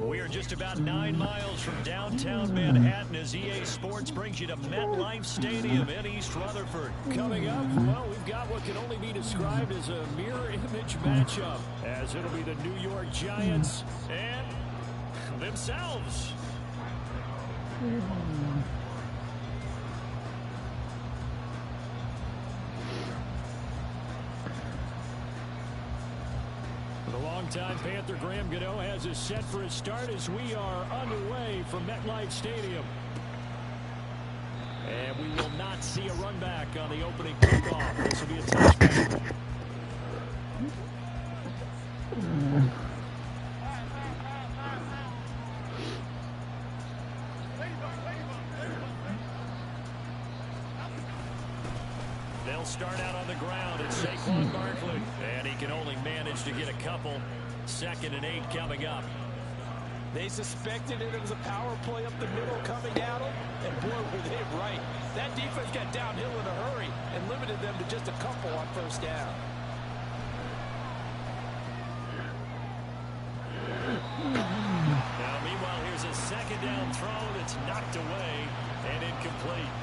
We are just about 9 miles from downtown Manhattan as EA Sports brings you to MetLife Stadium in East Rutherford. Coming up, well, we've got what can only be described as a mirror image matchup, as it'll be the New York Giants and themselves. The longtime Panther Graham Gano has us set for a start as we are underway from MetLife Stadium. And we will not see a run back on the opening kickoff. This will be a touchback. They'll start out on the ground. It's Saquon Barkley. And he can only manage to get a couple. 2nd and 8 coming up. They suspected it was a power play up the middle coming at them. And boy, were they right. That defense got downhill in a hurry and limited them to just a couple on first down. Now, meanwhile, here's a 2nd down throw that's knocked away and incomplete.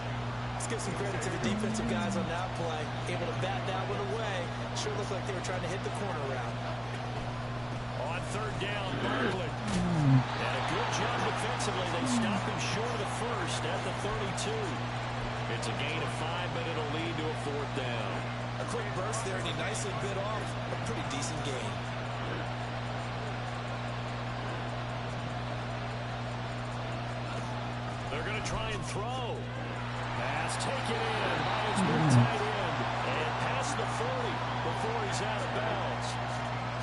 Let's give some credit to the defensive guys on that play. Able to bat that one away. Sure looked like they were trying to hit the corner route. On 3rd down, Barkley. And a good job defensively. They stopped him short of the first at the 32. It's a gain of 5, but it'll lead to a 4th down. A quick burst there, and he nicely bit off a pretty decent gain. They're going to try and throw. Pass taken in by his big tight end. And past the 40 before he's out of bounds.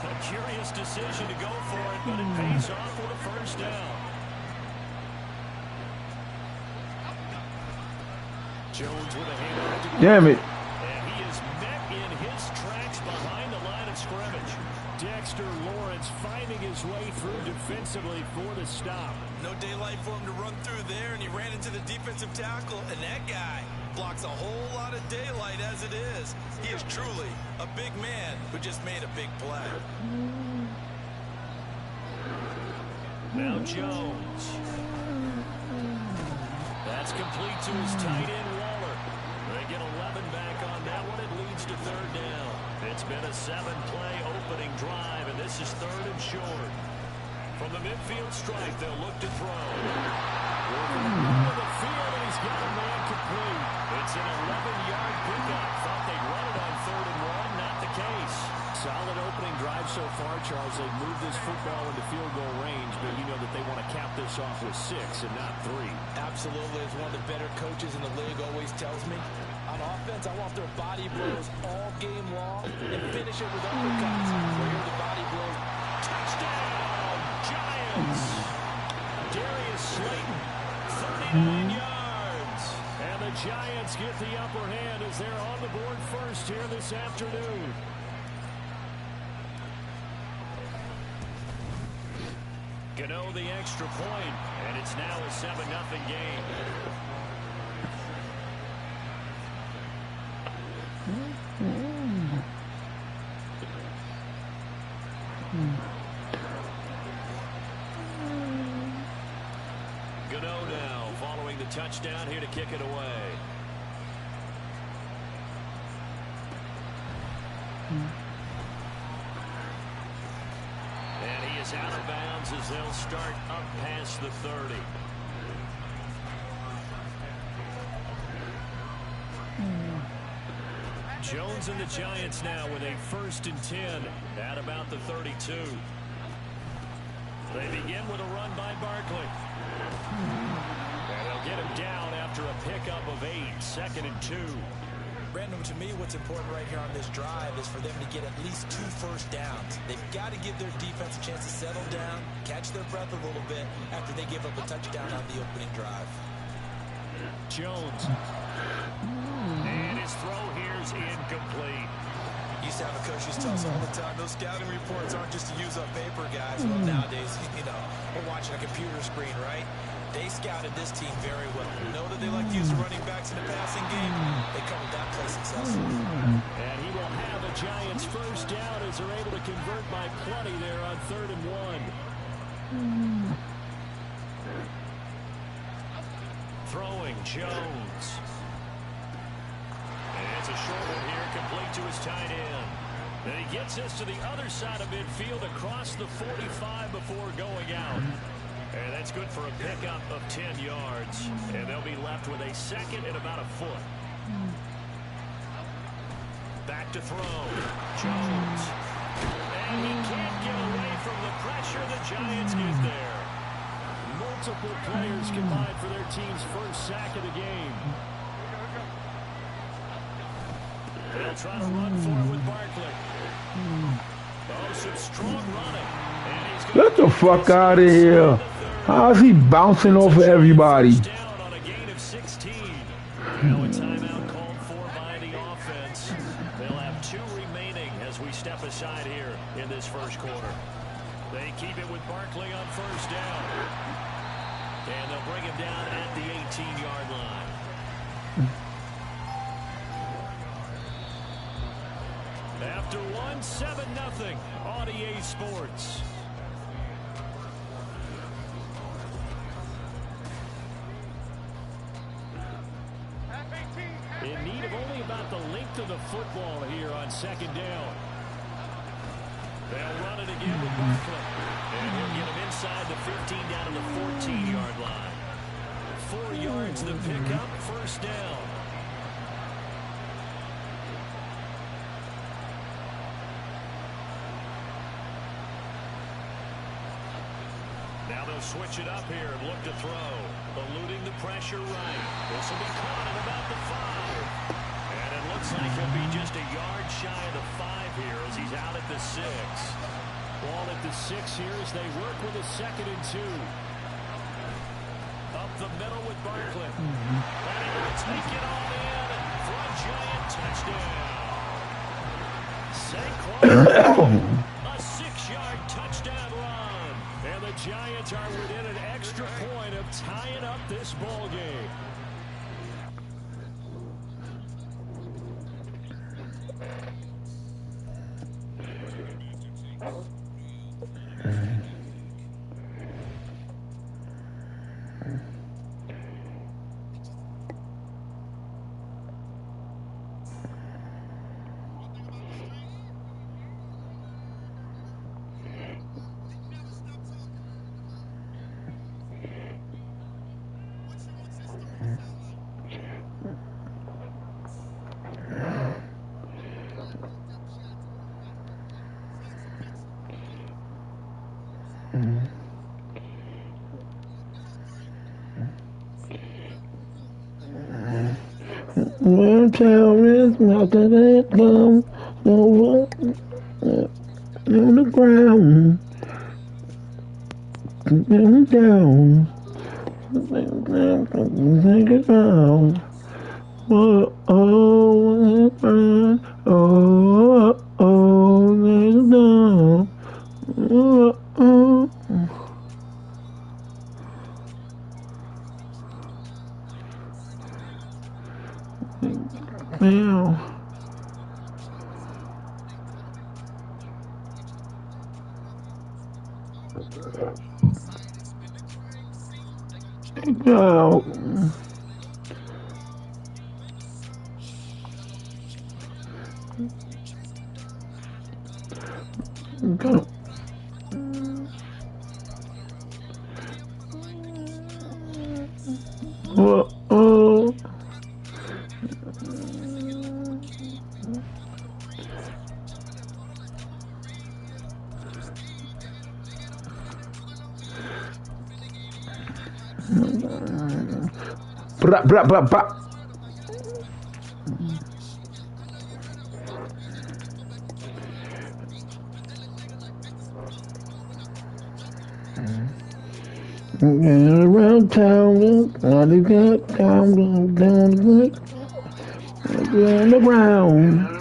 A curious decision to go for it, but it pays off with a 1st down. Jones with a handoff. Damn it. And he is met in his tracks behind the line of scrimmage. Dexter Lawrence finding his way through defensively for the stop. No daylight for him to run through there, and he ran into the defensive tackle, and that guy blocks a whole lot of daylight as it is. He is truly a big man who just made a big play. Now Jones. That's complete to his tight end, Waller. They get 11 back on that one. It leads to 3rd down. It's been a 7-play opening drive, and this is 3rd and short. From the midfield stripe, they'll look to throw. Working into the field, and he's got a man complete. It's an 11-yard pickup. Thought they'd run it on 3rd and 1. Not the case. Solid opening drive so far, Charles. They've moved this football into field goal range, but you know that they want to cap this off with 6 and not 3. Absolutely. As one of the better coaches in the league always tells me, on offense, I want their body blows all game long and finish it with uppercuts. So here the body blows. Touchdown, Giants! Darius Slayton, 39 yards. And the Giants get the upper hand as they're on the board first here this afternoon. Gano the extra point, and it's now a 7-0 game. Gano now following the touchdown here to kick it away. And he is is out of bounds as they'll start up past the 30. Jones and the Giants now with a 1st and 10 at about the 32. They begin with a run by Barkley. And they'll get him down after a pickup of 8, 2nd and 2. Brandon, to me, what's important right here on this drive is for them to get at least 2 first downs. They've got to give their defense a chance to settle down, catch their breath a little bit after they give up a touchdown on the opening drive. Jones. And his throw here's incomplete. Used to have a coach who used to tell us all the time, those scouting reports aren't just to use up paper, guys. Well, nowadays, we're watching a computer screen, right? They scouted this team very well. You know that they like to use the running backs in the passing game. They covered that play successfully. And he will have a Giants 1st down as they're able to convert by plenty there on 3rd and 1. Throwing Jones. And it's a short one here, complete to his tight end. And he gets this to the other side of midfield across the 45 before going out. And that's good for a pickup of 10 yards. And they'll be left with a 2nd and about a foot. Back to throw. Jones. And he can't get away from the pressure. The Giants get there. Multiple players combined for their team's 1st sack of the game. They'll try to run for it with Barkley. Oh, some strong running. Get the fuck out of here. How is he bouncing off of everybody? Down on a gain of 16. Now a timeout called for by the offense. They'll have 2 remaining as we step aside here in this 1st quarter. They keep it with Barkley on 1st down. And they'll bring him down at the 18-yard line. After 1, 7-0 on EA Sports. In need of only about the length of the football here on 2nd down. They'll run it again with Barkley. And he'll get him inside the 15 down to the 14-yard line. 4 yards the pickup, 1st down. Now they'll switch it up here and look to throw. Eluding the pressure right. This will be caught at about the 5. And it looks like he'll be just a yard shy of the 5 here as he's out at the 6. Ball at the 6 here as they work with a 2nd and 2. Up the middle with Barkley. And he will take it all in for a Giant touchdown. Saquon, a 6-yard touchdown run. And the Giants are within an extra point of tying up this ball game. One terrorist melted it down over on the ground. Down, down. Take it down. Oh, oh, oh, oh, take it down. Oh, oh. Now, go. Go. Bra, bra, bra, bra. Around town, on the good, down the ground.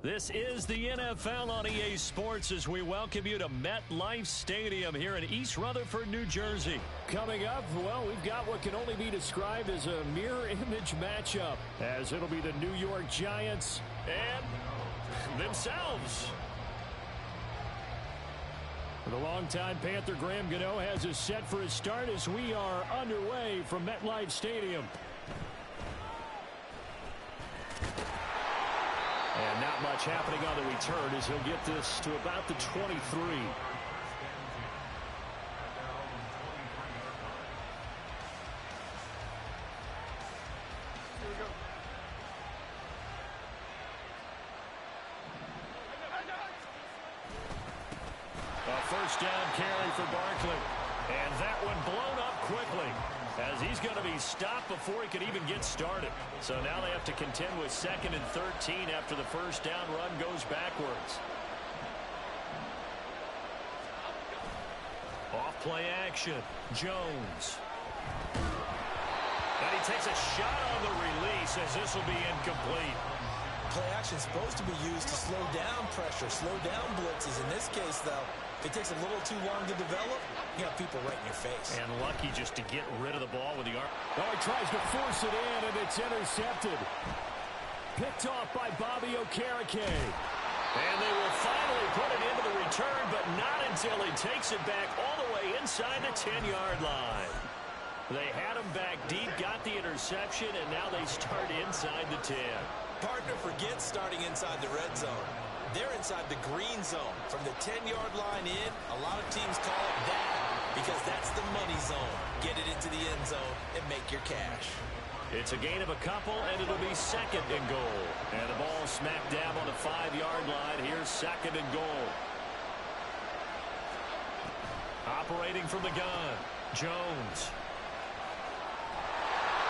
This is the NFL on EA Sports as we welcome you to MetLife Stadium here in East Rutherford, New Jersey. Coming up, well, we've got what can only be described as a mirror image matchup, as it'll be the New York Giants And themselves. The longtime Panther Graham Gano has us set for his start as we are underway from MetLife Stadium. And not much happening on the return as he'll get this to about the 23. A first down carry for Barkley. And that one blown up quickly, as he's going to be stopped before he could even get started. So now they have to contend with 2nd and 13 after the first down run goes backwards. Off play action. Jones. And he takes a shot on the release as this will be incomplete. Play action is supposed to be used to slow down pressure, slow down blitzes. In this case, though, if it takes a little too long to develop, you have people right in your face. And lucky just to get rid of the ball with the arm. Oh, he tries to force it in, and it's intercepted. Picked off by Bobby Okereke. And they will finally put it into the return, but not until he takes it back all the way inside the 10-yard line. They had him back deep, got the interception, and now they start inside the 10. Partner forgets starting inside the red zone. They're inside the green zone. From the 10-yard line in, a lot of teams call it that because that's the money zone. Get it into the end zone and make your cash. It's a gain of a couple, and it'll be 2nd and goal. And the ball smack dab on the 5-yard line. Here's 2nd and goal. Operating from the gun, Jones.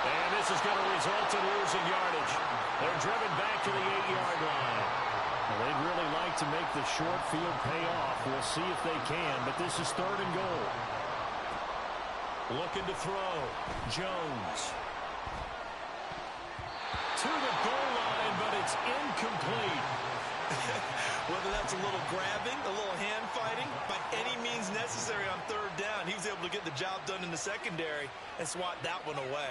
And this is going to result in losing yardage. They're driven back to the 8-yard line. Well, they'd really like to make the short field pay off. We'll see if they can, but this is 3rd and goal. Looking to throw. Jones. To the goal line, but it's incomplete. Whether that's a little grabbing, a little hand fighting, by any means necessary on 3rd down, he was able to get the job done in the secondary and swat that one away.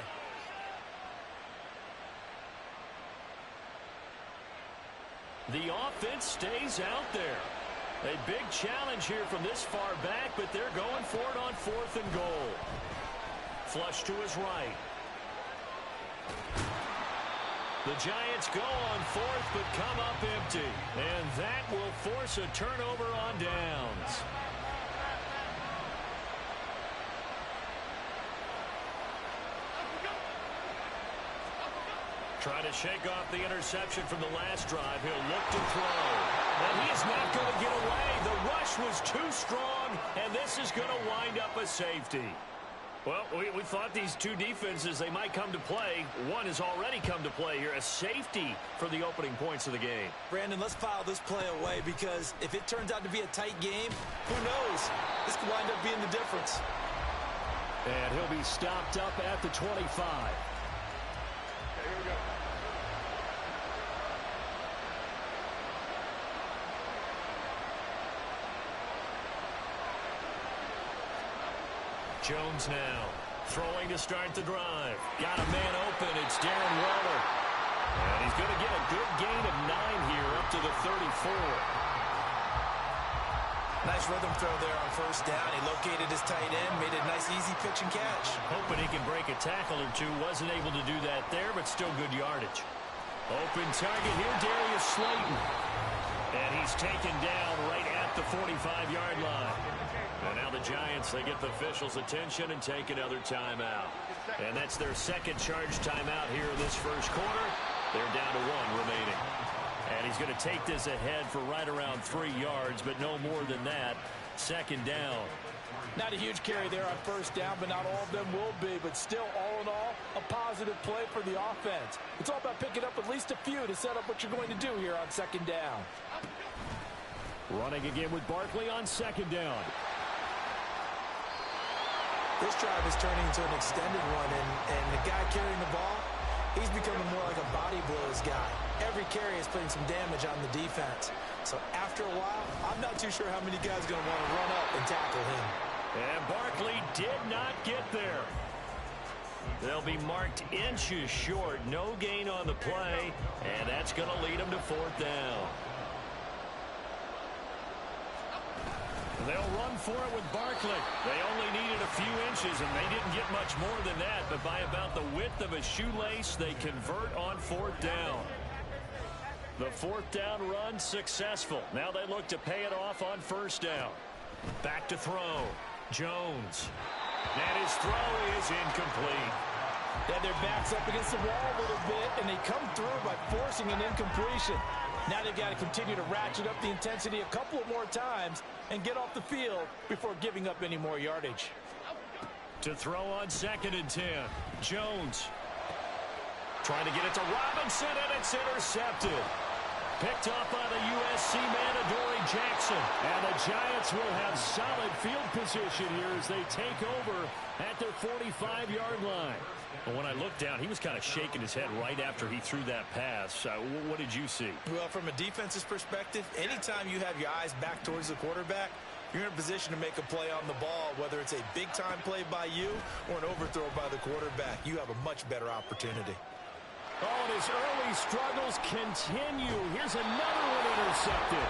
The offense stays out there. A big challenge here from this far back, but they're going for it on 4th and goal. Flush to his right. The Giants go on 4th, but come up empty. And that will force a turnover on downs. Trying to shake off the interception from the last drive. He'll look to throw. And he is not going to get away. The rush was too strong, and this is going to wind up a safety. Well, we thought these two defenses, they might come to play. One has already come to play here, a safety for the opening points of the game. Brandon, let's file this play away because if it turns out to be a tight game, who knows? This could wind up being the difference. And he'll be stopped up at the 25. Here we go. Jones now throwing to start the drive. Got a man open. It's Darren Waller. And he's going to get a good gain of 9 here up to the 34. Nice rhythm throw there on first down. He located his tight end, made a nice easy pitch and catch. Hoping he can break a tackle or two. Wasn't able to do that there, but still good yardage. Open target here, Darius Slayton. And he's taken down right at the 45-yard line. And now the Giants, they get the officials' attention and take another timeout. And that's their second charge timeout here in this first quarter. They're down to 1 remaining. And he's going to take this ahead for right around 3 yards, but no more than that. Second down. Not a huge carry there on first down, but not all of them will be. But still, all in all, a positive play for the offense. It's all about picking up at least a few to set up what you're going to do here on second down. Running again with Barkley on second down. This drive is turning into an extended one, and the guy carrying the ball, he's becoming more like a body blows guy. Every carry is putting some damage on the defense. So after a while, I'm not too sure how many guys are going to want to run up and tackle him. And Barkley did not get there. They'll be marked inches short. No gain on the play, and that's going to lead them to 4th down. They'll run for it with Barkley. They only needed a few inches, and they didn't get much more than that. But by about the width of a shoelace, they convert on 4th down. The 4th down run successful. Now they look to pay it off on first down. Back to throw. Jones. And his throw is incomplete. Yeah, their backs up against the wall a little bit, and they come through by forcing an incompletion. Now they've got to continue to ratchet up the intensity a couple of more times and get off the field before giving up any more yardage. To throw on 2nd and 10. Jones. Trying to get it to Robinson, and it's intercepted. Picked off by the USC man, Adoree Jackson. And the Giants will have solid field position here as they take over at their 45-yard line. But when I looked down, he was kind of shaking his head right after he threw that pass. What did you see? Well, from a defense's perspective, anytime you have your eyes back towards the quarterback, you're in a position to make a play on the ball, whether it's a big-time play by you or an overthrow by the quarterback. You have a much better opportunity. Oh, and his early struggles continue. Here's another one intercepted.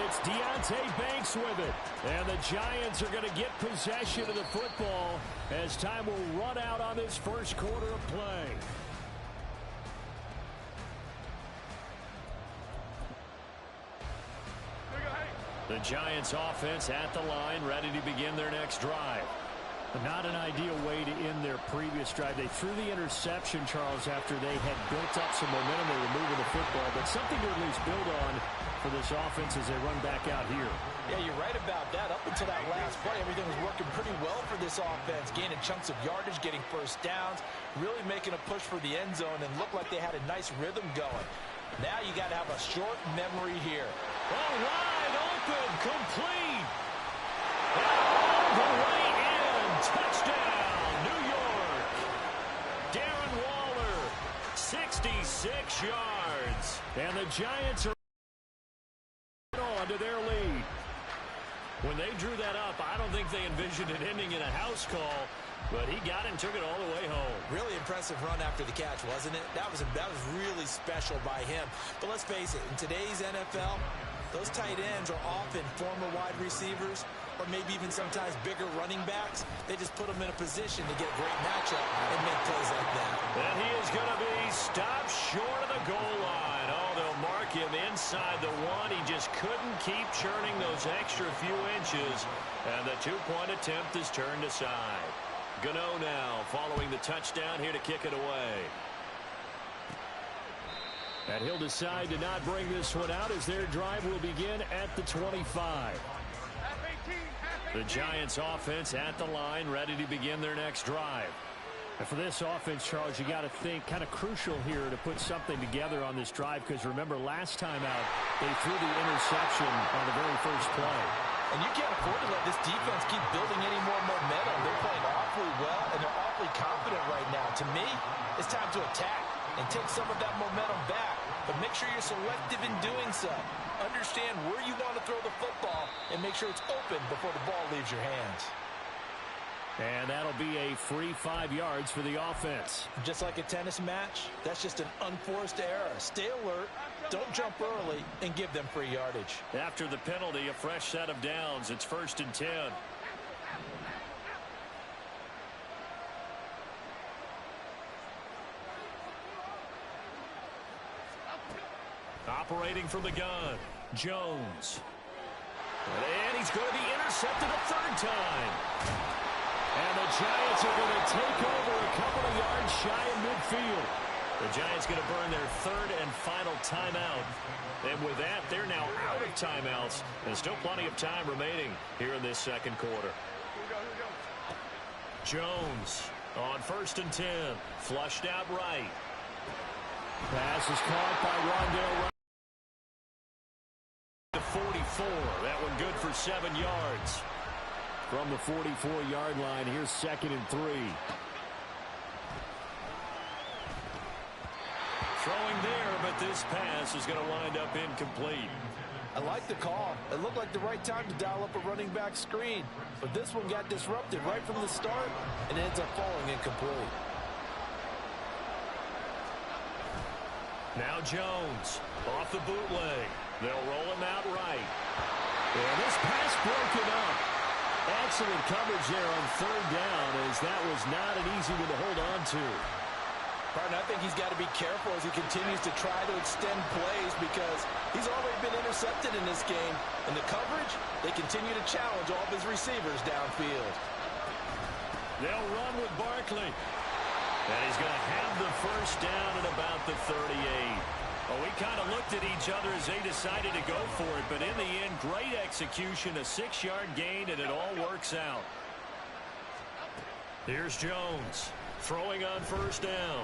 It's Deonte Banks with it. And the Giants are going to get possession of the football as time will run out on this first quarter of play. The Giants offense at the line, ready to begin their next drive. Not an ideal way to end their previous drive. They threw the interception, Charles, after they had built up some momentum. They were moving the football, but something to at least build on for this offense as they run back out here. Yeah, you're right about that. Up until that last play, everything was working pretty well for this offense, gaining chunks of yardage, getting first downs, really making a push for the end zone, and looked like they had a nice rhythm going. Now you got to have a short memory here. Oh, wide open, complete. All the way in, touchdown, New York. Darren Waller, 66 yards. And the Giants are on to their lead. When they drew that up, I don't think they envisioned it ending in a house call, but he got it and took it all the way home. Really impressive run after the catch, wasn't it? That was really special by him. But let's face it, in today's NFL, those tight ends are often former wide receivers or maybe even sometimes bigger running backs. They just put them in a position to get a great matchup and make plays like that. And he is going to be stopped short of the goal line. Oh, they'll mark him inside the 1. He just couldn't keep churning those extra few inches. And the two-point attempt is turned aside. Gano now following the touchdown here to kick it away. And he'll decide to not bring this one out as their drive will begin at the 25. The Giants offense at the line, ready to begin their next drive. And for this offense, Charles, you got to think kind of crucial here to put something together on this drive, because remember last time out they threw the interception on the very first play. And you can't afford to let this defense keep building any more momentum. They're playing awfully well, and they're awfully confident right now. To me, it's time to attack and take some of that momentum back. But make sure you're selective in doing so. Understand where you want to throw the football and make sure it's open before the ball leaves your hands. And that'll be a free 5 yards for the offense. Just like a tennis match, that's just an unforced error. Stay alert, don't jump early, and give them free yardage. After the penalty, a fresh set of downs. It's 1st and 10. Operating from the gun, Jones. And he's going to be intercepted a 3rd time. And the Giants are going to take over a couple of yards shy of midfield. The Giants going to burn their 3rd and final timeout. And with that, they're now out of timeouts. And still plenty of time remaining here in this 2nd quarter. Jones on 1st and 10. Flushed out right. Pass is caught by Rondale Wright. To 44. That one good for 7 yards. From the 44-yard line, here's 2nd and 3. Throwing there, but this pass is going to wind up incomplete. I like the call. It looked like the right time to dial up a running back screen. But this one got disrupted right from the start, and it ends up falling incomplete. Now Jones off the bootleg. They'll roll him out right. And this pass broken up. Excellent coverage there on 3rd down, as that was not an easy one to hold on to. Partner, I think he's got to be careful as he continues to try to extend plays because he's already been intercepted in this game. And the coverage, they continue to challenge all of his receivers downfield. They'll run with Barkley. And he's going to have the 1st down at about the 38. Well, we kind of looked at each other as they decided to go for it, but in the end, great execution, a 6-yard gain, and it all works out. Here's Jones throwing on 1st down.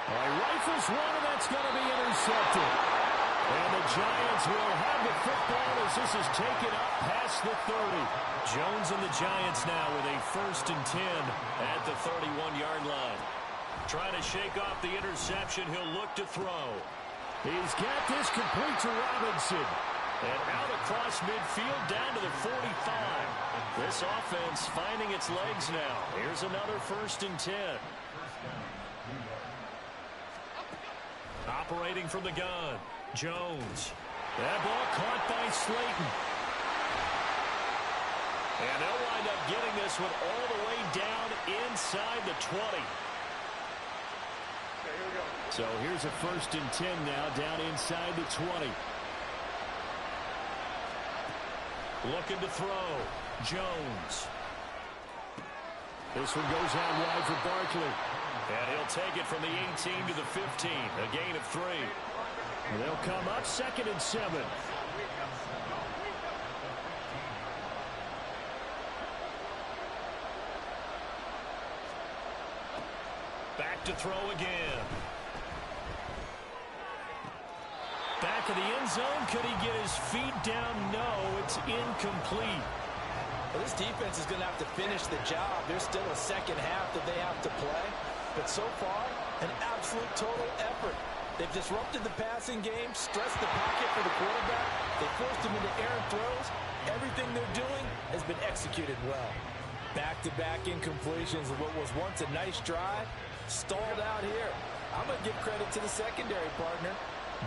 He rifles one, and that's going to be intercepted. And the Giants will have the football as this is taken up past the 30. Jones and the Giants now with a 1st and 10 at the 31-yard line. Trying to shake off the interception. He'll look to throw. He's got this complete to Robinson. And out across midfield down to the 45. This offense finding its legs now. Here's another 1st and 10. Operating from the gun, Jones. That ball caught by Slayton. And they'll wind up getting this one all the way down inside the 20. So here's a 1st and 10 now down inside the 20. Looking to throw, Jones. This one goes out wide for Barkley. And he'll take it from the 18 to the 15, a gain of 3. And they'll come up 2nd and 7. Back to throw again. Back of the end zone. Could he get his feet down? No, it's incomplete. Well, this defense is going to have to finish the job. There's still a 2nd half that they have to play. But so far, an absolute total effort. They've disrupted the passing game, stressed the pocket for the quarterback. They forced him into errant throws. Everything they're doing has been executed well. Back-to-back incompletions of what was once a nice drive. Stalled out here. I'm going to give credit to the secondary, partner.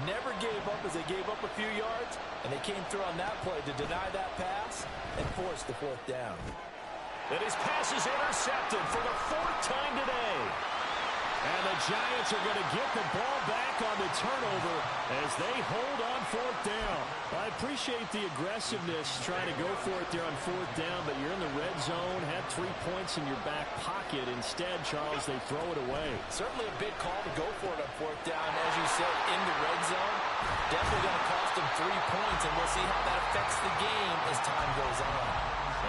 Never gave up as they gave up a few yards, and they came through on that play to deny that pass and force the 4th down. And his pass is intercepted for the 4th time today. And the Giants are going to get the ball back on the turnover as they hold on 4th down. I appreciate the aggressiveness trying to go for it there on 4th down, but you're in the red zone, had 3 points in your back pocket. Instead, Charles, they throw it away. Certainly a big call to go for it on 4th down. As you said, in the red zone, definitely going to cost them 3 points, and we'll see how that affects the game as time goes on.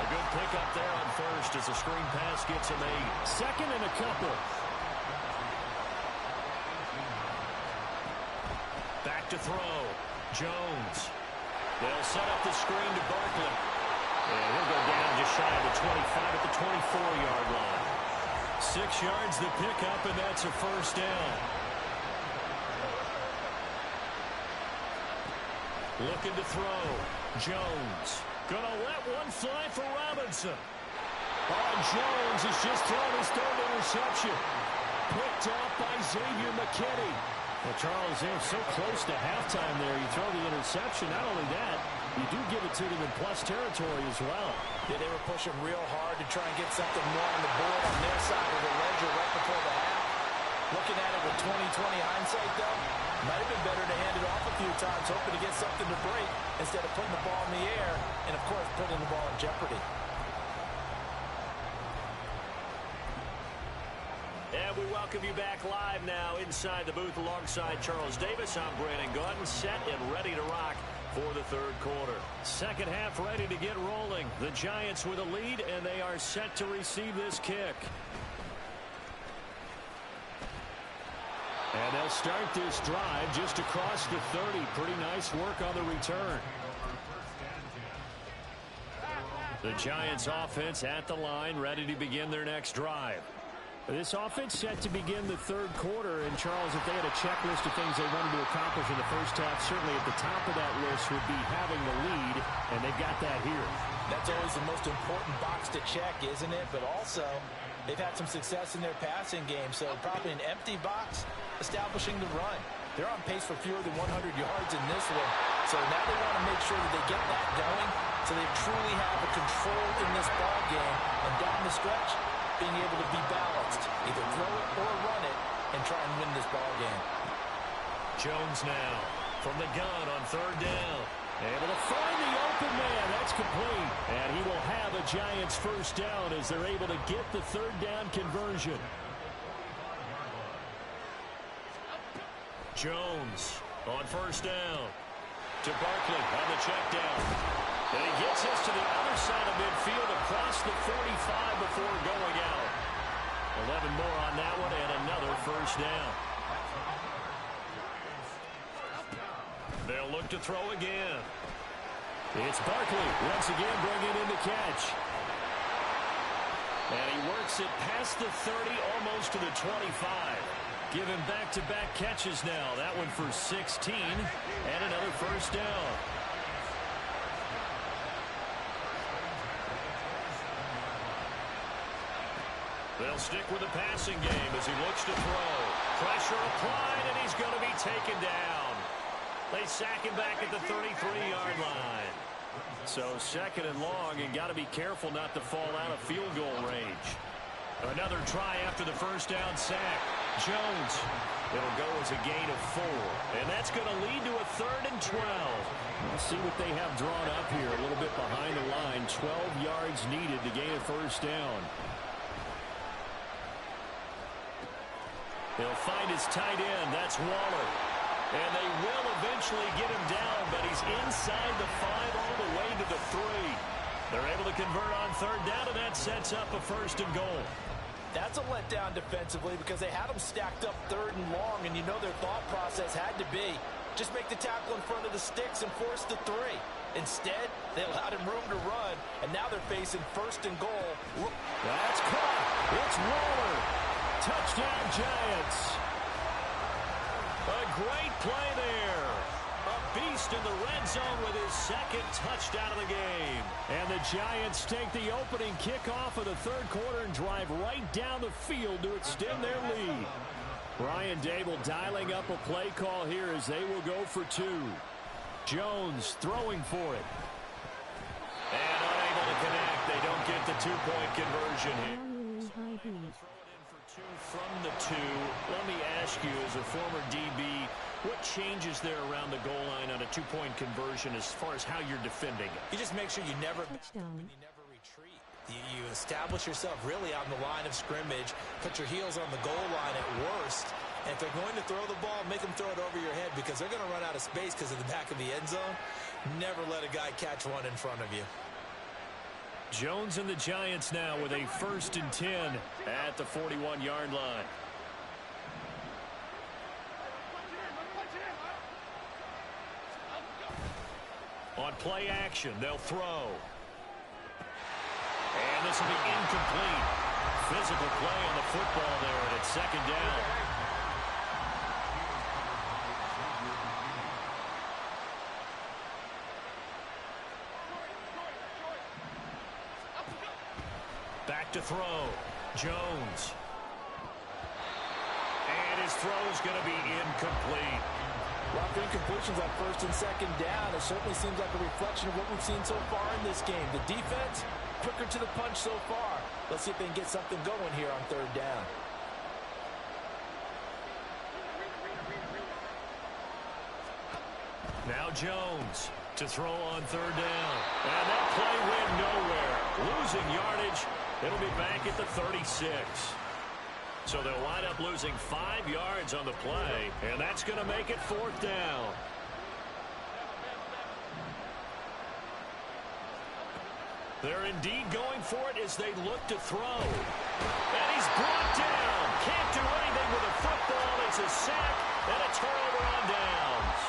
A good pickup there on 1st as the screen pass gets him 8. 2nd and a couple. Back to throw. Jones. They'll set up the screen to Barkley. And he'll go down just shy of the 25 at the 24-yard line. 6 yards the pickup, and that's a 1st down. Looking to throw. Jones. Gonna let one fly for Robinson. Jones has just thrown his third interception. Picked off by Xavier McKinney. Well, Charles, they're so close to halftime there. You throw the interception. Not only that, you do give it to them in plus territory as well. Yeah, they were pushing real hard to try and get something more on the board on their side of the ledger right before the half. Looking at it with 20/20 hindsight, though, might have been better to hand it off a few times, hoping to get something to break instead of putting the ball in the air and, of course, putting the ball in jeopardy. And we welcome you back live now inside the booth alongside Charles Davis. I'm Brandon Gaudin, set and ready to rock for the third quarter. Second half ready to get rolling. The Giants with a lead, and they are set to receive this kick. And they'll start this drive just across the 30. Pretty nice work on the return. The Giants offense at the line, ready to begin their next drive. This offense set to begin the third quarter. And, Charles, if they had a checklist of things they wanted to accomplish in the first half, certainly at the top of that list would be having the lead, and they've got that here. That's always the most important box to check, isn't it? But also, they've had some success in their passing game, so probably an empty box, establishing the run. They're on pace for fewer than 100 yards in this one, so now they want to make sure that they get that going so they truly have a control in this ball game, and down the stretch, being able to be balanced, either throw it or run it, and try and win this ball game. Jones now from the gun on third down. Able to find the open man. That's complete. And he will have a Giants first down as they're able to get the third down conversion. Jones on first down to Barkley on the check down. And he gets us to the other side of midfield across the 45 before going out. 11 more on that one and another first down. They'll look to throw again. It's Barkley once again bringing in the catch. And he works it past the 30, almost to the 25. Given back-to-back catches now. That one for 16 and another first down. They'll stick with the passing game as he looks to throw. Pressure applied, and he's going to be taken down. They sack him back at the 33-yard line. So second and long, and got to be careful not to fall out of field goal range. Another try after the first down sack. Jones. It'll go as a gain of 4. And that's going to lead to a 3rd and 12. Let's see what they have drawn up here. A little bit behind the line. 12 yards needed to gain a first down. They'll find his tight end. That's Waller. And they will eventually get him down, but he's inside the 5 all the way to the 3. They're able to convert on third down, and that sets up a 1st and goal. That's a letdown defensively because they had him stacked up 3rd and long, and you know their thought process had to be just make the tackle in front of the sticks and force the 3. Instead, they allowed him room to run, and now they're facing 1st and goal. That's caught. It's Waller. Touchdown, Giants. A great play there. A beast in the red zone with his 2nd touchdown of the game. And the Giants take the opening kickoff of the third quarter and drive right down the field to extend their lead. Brian Dable dialing up a play call here as they will go for 2. Jones throwing for it. And unable to connect. They don't get the 2-point conversion here. From the 2, let me ask you, as a former DB, what changes there around the goal line on a 2-point conversion as far as how you're defending? You just make sure you never back up and you never retreat. You establish yourself really on the line of scrimmage, put your heels on the goal line at worst, and if they're going to throw the ball, make them throw it over your head because they're going to run out of space because of the back of the end zone. Never let a guy catch one in front of you. Jones and the Giants now with a 1st and 10 at the 41-yard line. On play action, they'll throw. And this will be incomplete. Physical play on the football there, and it's 2nd down. to throw. Jones. And his throw's going to be incomplete. Well, after incompletions on first and second down, it certainly seems like a reflection of what we've seen so far in this game. The defense, quicker to the punch so far. Let's see if they can get something going here on third down. Now Jones to throw on third down. And that play went nowhere. Losing yardage. It'll be back at the 36. So they'll wind up losing 5 yards on the play, and that's going to make it fourth down. They're indeed going for it as they look to throw. And he's brought down. Can't do anything with a football. It's a sack and a turnover on downs.